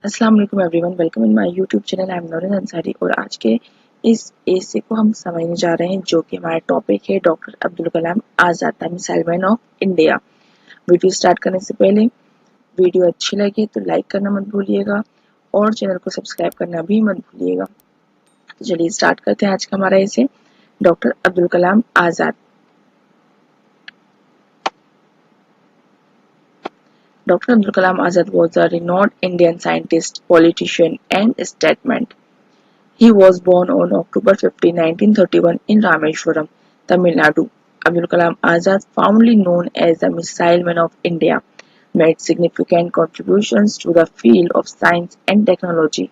अस्सलाम वालेकुम everyone, welcome in my YouTube channel. I am Naureen Ansari और आज के इस एसे को हम समझने जा रहे हैं जो कि हमारा टॉपिक है doctor Abdul Kalam Azad, the missile man of India. Video start करने से पहले वीडियो अच्छी लगे तो लाइक करना मत भूलिएगा और चैनल को सब्सक्राइब करना भी मत भूलिएगा। तो चलिए स्टार्ट करते हैं आज का हमारा एसे, doctor Abdul Kalam Azad. Dr. Abdul Kalam Azad was a renowned Indian scientist, politician, and statesman. He was born on October 15, 1931 in Rameshwaram, Tamil Nadu. Abdul Kalam Azad, fondly known as the Missile Man of India, made significant contributions to the field of science and technology,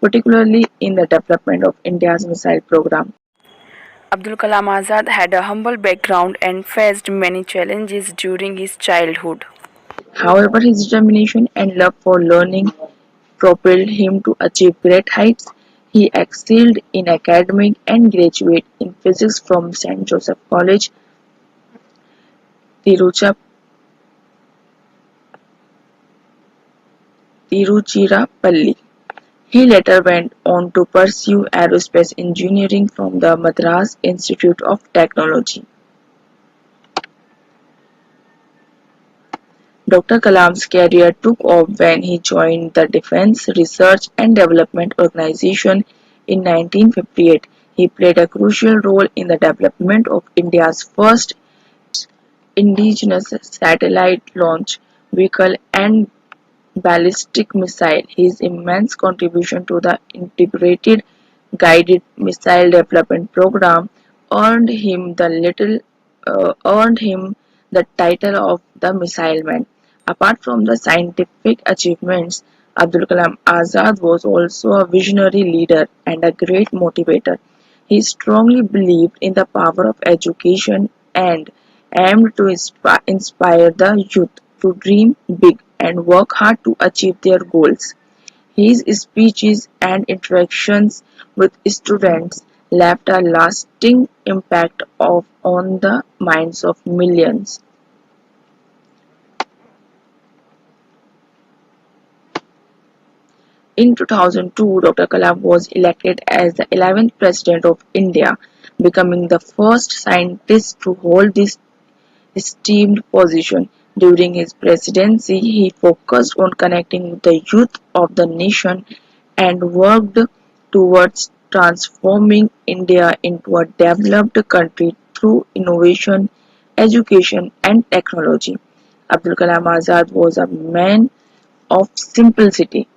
particularly in the development of India's missile program. Abdul Kalam Azad had a humble background and faced many challenges during his childhood. However, his determination and love for learning propelled him to achieve great heights. He excelled in academic and graduated in physics from St. Joseph College, Tiruchira- Tiruchirappalli. He later went on to pursue aerospace engineering from the Madras Institute of Technology. Dr. Kalam's career took off when he joined the Defense Research and Development Organization in 1958. He played a crucial role in the development of India's first indigenous satellite launch vehicle and ballistic missile. His immense contribution to the integrated guided missile development program earned him the title of the Missile Man. Apart from the scientific achievements, Abdul Kalam Azad was also a visionary leader and a great motivator. He strongly believed in the power of education and aimed to inspire the youth to dream big and work hard to achieve their goals. His speeches and interactions with students left a lasting impact on the minds of millions. In 2002, Dr. Kalam was elected as the 11th President of India, becoming the first scientist to hold this esteemed position. During his presidency, he focused on connecting the youth of the nation and worked towards transforming India into a developed country through innovation, education, and technology. Abdul Kalam Azad was a man of simplicity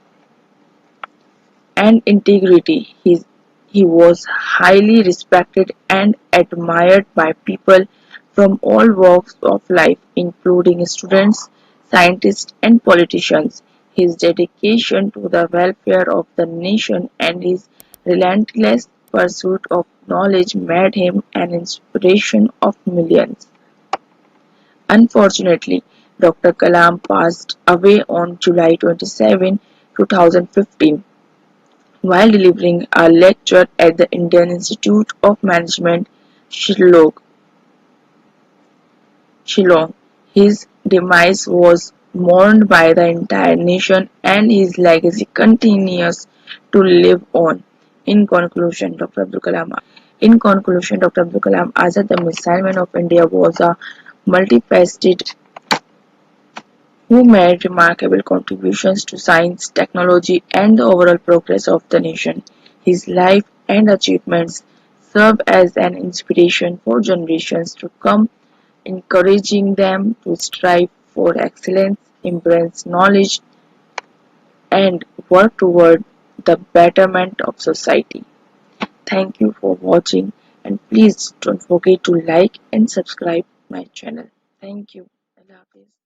and integrity. He was highly respected and admired by people from all walks of life, including students, scientists, and politicians. His dedication to the welfare of the nation and his relentless pursuit of knowledge made him an inspiration of millions. Unfortunately, Dr. Kalam passed away on July 27, 2015 while delivering a lecture at the Indian Institute of Management, Shillong. His demise was mourned by the entire nation and his legacy continues to live on. In conclusion, Dr. Abdul Kalam Azad, the Missile Man of India, was a multifaceted who made remarkable contributions to science, technology, and the overall progress of the nation. His life and achievements serve as an inspiration for generations to come, encouraging them to strive for excellence, embrace knowledge, and work toward the betterment of society. Thank you for watching, and please don't forget to like and subscribe my channel. Thank you. Allah Hafiz.